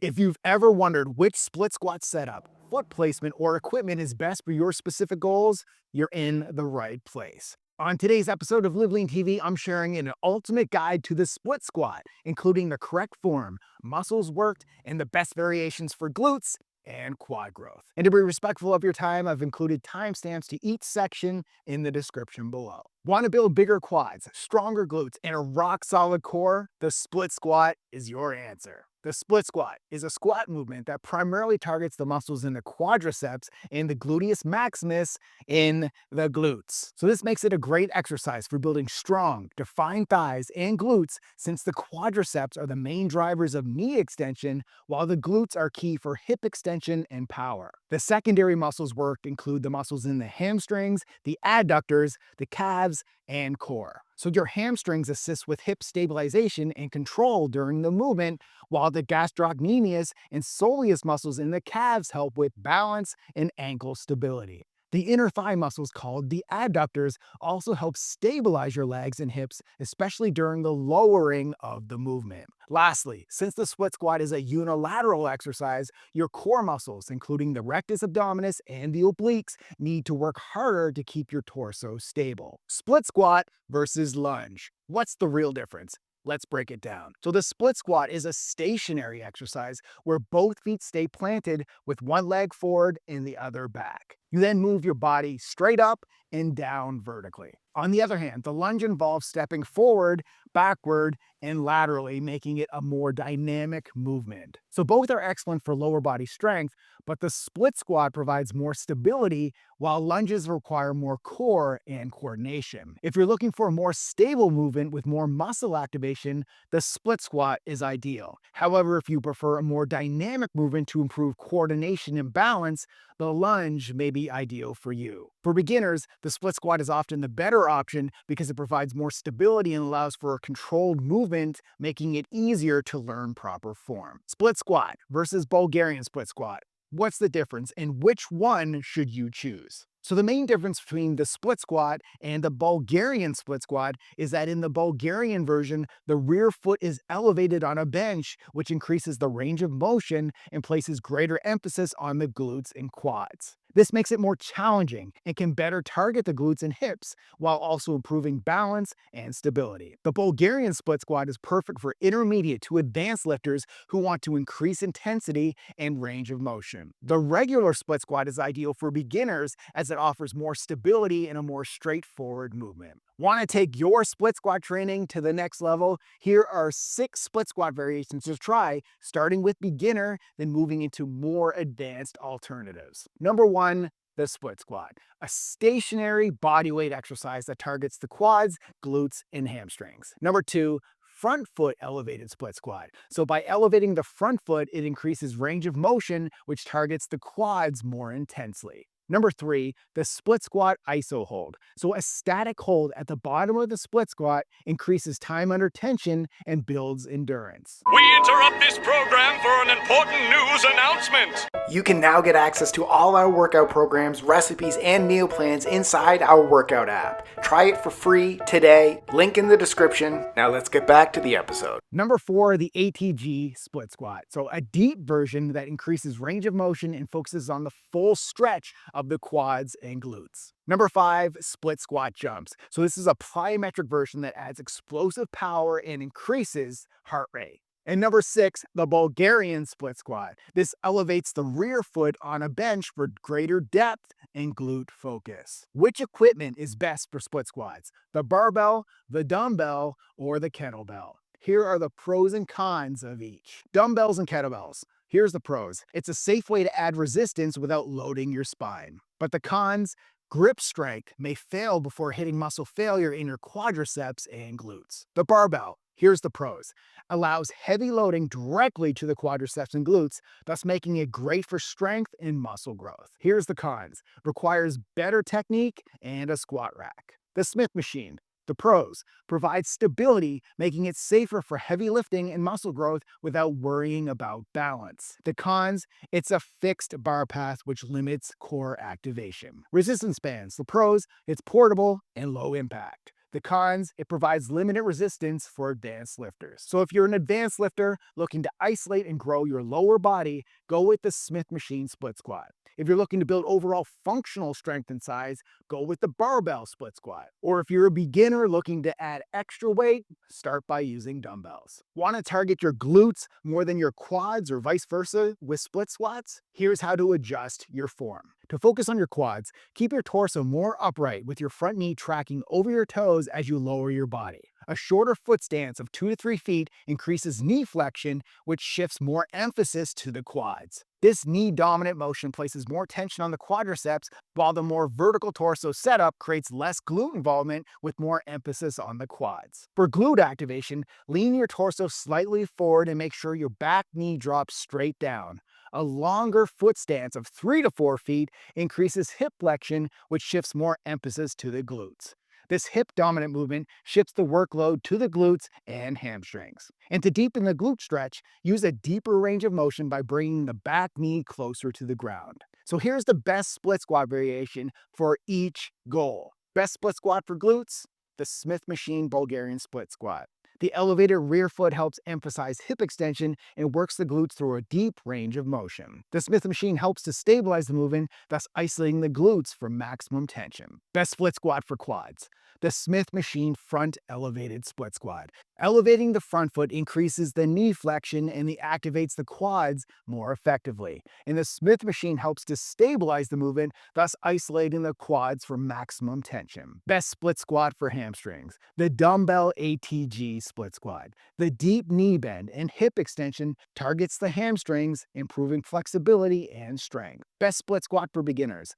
If you've ever wondered which split squat setup, foot placement, or equipment is best for your specific goals, you're in the right place. On today's episode of Live Lean TV, I'm sharing an ultimate guide to the split squat, including the correct form, muscles worked, and the best variations for glutes and quad growth. And to be respectful of your time, I've included timestamps to each section in the description below. Want to build bigger quads, stronger glutes, and a rock-solid core? The split squat is your answer. The split squat is a squat movement that primarily targets the muscles in the quadriceps and the gluteus maximus in the glutes. So this makes it a great exercise for building strong, defined thighs and glutes, since the quadriceps are the main drivers of knee extension, while the glutes are key for hip extension and power. The secondary muscles worked include the muscles in the hamstrings, the adductors, the calves, and core. So your hamstrings assist with hip stabilization and control during the movement, while the gastrocnemius and soleus muscles in the calves help with balance and ankle stability. The inner thigh muscles, called the adductors, also help stabilize your legs and hips, especially during the lowering of the movement. Lastly, since the split squat is a unilateral exercise, your core muscles, including the rectus abdominis and the obliques, need to work harder to keep your torso stable. Split squat versus lunge. What's the real difference? Let's break it down. So the split squat is a stationary exercise where both feet stay planted with one leg forward and the other back. You then move your body straight up and down vertically. On the other hand, the lunge involves stepping forward, backward, and laterally, making it a more dynamic movement. So both are excellent for lower body strength, but the split squat provides more stability, while lunges require more core and coordination. If you're looking for a more stable movement with more muscle activation, the split squat is ideal. However, if you prefer a more dynamic movement to improve coordination and balance, the lunge may be ideal for you. For beginners, the split squat is often the better option because it provides more stability and allows for a controlled movement, making it easier to learn proper form. Split squat versus Bulgarian split squat. What's the difference and which one should you choose? So the main difference between the split squat and the Bulgarian split squat is that in the Bulgarian version, the rear foot is elevated on a bench, which increases the range of motion and places greater emphasis on the glutes and quads. This makes it more challenging and can better target the glutes and hips while also improving balance and stability. The Bulgarian split squat is perfect for intermediate to advanced lifters who want to increase intensity and range of motion. The regular split squat is ideal for beginners as it offers more stability and a more straightforward movement. Want to take your split squat training to the next level? Here are 6 split squat variations to try, starting with beginner, then moving into more advanced alternatives. Number 1, the split squat, a stationary bodyweight exercise that targets the quads, glutes, and hamstrings. Number 2, front foot elevated split squat. So by elevating the front foot, it increases range of motion, which targets the quads more intensely. Number 3, the split squat iso hold. So a static hold at the bottom of the split squat increases time under tension and builds endurance. We interrupt this program for an important news announcement. You can now get access to all our workout programs, recipes, and meal plans inside our workout app. Try it for free today. Link in the description. Now let's get back to the episode. Number 4, the ATG split squat. So a deep version that increases range of motion and focuses on the full stretch of the quads and glutes. Number 5, split squat jumps. So this is a plyometric version that adds explosive power and increases heart rate. And number 6, the Bulgarian split squat. This elevates the rear foot on a bench for greater depth and glute focus. Which equipment is best for split squats? The barbell, the dumbbell, or the kettlebell? Here are the pros and cons of each. Dumbbells and kettlebells. Here's the pros. It's a safe way to add resistance without loading your spine. But the cons, grip strength may fail before hitting muscle failure in your quadriceps and glutes. The barbell, here's the pros. Allows heavy loading directly to the quadriceps and glutes, thus making it great for strength and muscle growth. Here's the cons. Requires better technique and a squat rack. The Smith machine. The pros, provides stability, making it safer for heavy lifting and muscle growth without worrying about balance. The cons, it's a fixed bar path which limits core activation. Resistance bands. The pros, it's portable and low impact. The cons, it provides limited resistance for advanced lifters. So if you're an advanced lifter looking to isolate and grow your lower body, go with the Smith machine split squat. If you're looking to build overall functional strength and size, go with the barbell split squat. Or if you're a beginner looking to add extra weight, start by using dumbbells. Want to target your glutes more than your quads or vice versa with split squats? Here's how to adjust your form. To focus on your quads, keep your torso more upright with your front knee tracking over your toes as you lower your body. A shorter foot stance of 2 to 3 feet increases knee flexion, which shifts more emphasis to the quads. This knee-dominant motion places more tension on the quadriceps, while the more vertical torso setup creates less glute involvement with more emphasis on the quads. For glute activation, lean your torso slightly forward and make sure your back knee drops straight down. A longer foot stance of 3 to 4 feet increases hip flexion, which shifts more emphasis to the glutes. This hip-dominant movement shifts the workload to the glutes and hamstrings. And to deepen the glute stretch, use a deeper range of motion by bringing the back knee closer to the ground. So here's the best split squat variation for each goal. Best split squat for glutes? The Smith machine Bulgarian split squat. The elevated rear foot helps emphasize hip extension and works the glutes through a deep range of motion. The Smith machine helps to stabilize the movement, thus isolating the glutes for maximum tension. Best split squat for quads. The Smith machine front elevated split squat. Elevating the front foot increases the knee flexion and activates the quads more effectively. And the Smith machine helps to stabilize the movement, thus isolating the quads for maximum tension. Best split squat for hamstrings. The Dumbbell ATG split squat. The deep knee bend and hip extension targets the hamstrings, improving flexibility and strength. Best split squat for beginners.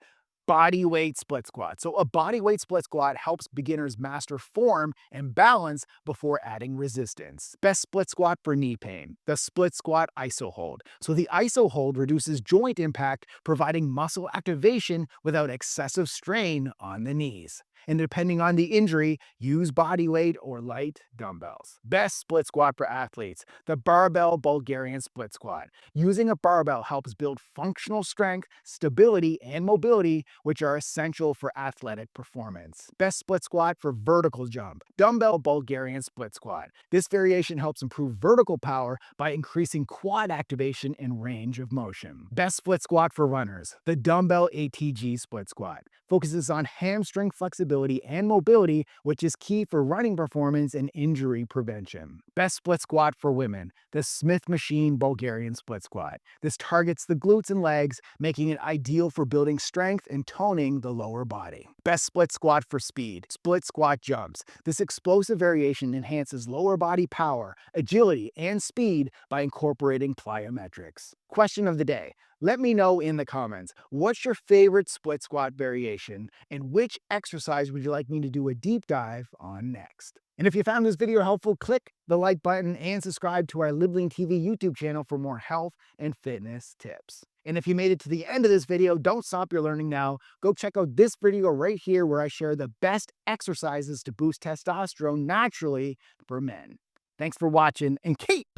Body weight split squat. So a body weight split squat helps beginners master form and balance before adding resistance. Best split squat for knee pain. The split squat iso hold. So the iso hold reduces joint impact, providing muscle activation without excessive strain on the knees. And depending on the injury, use body weight or light dumbbells. Best split squat for athletes. The barbell Bulgarian split squat. Using a barbell helps build functional strength, stability, and mobility, which are essential for athletic performance. Best split squat for vertical jump. Dumbbell Bulgarian split squat. This variation helps improve vertical power by increasing quad activation and range of motion. Best split squat for runners. The dumbbell ATG split squat focuses on hamstring flexibility and mobility, which is key for running performance and injury prevention. Best split squat for women. The Smith machine Bulgarian split squat. This targets the glutes and legs, making it ideal for building strength and toning the lower body. Best split squat for speed. Split squat jumps. This explosive variation enhances lower body power, agility, and speed by incorporating plyometrics. Question of the day. Let me know in the comments, what's your favorite split squat variation and which exercise would you like me to do a deep dive on next? And if you found this video helpful, click the like button and subscribe to our Living TV YouTube channel for more health and fitness tips. And if you made it to the end of this video, don't stop your learning now. Go check out this video right here where I share the best exercises to boost testosterone naturally for men. Thanks for watching and keep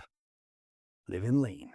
living lean.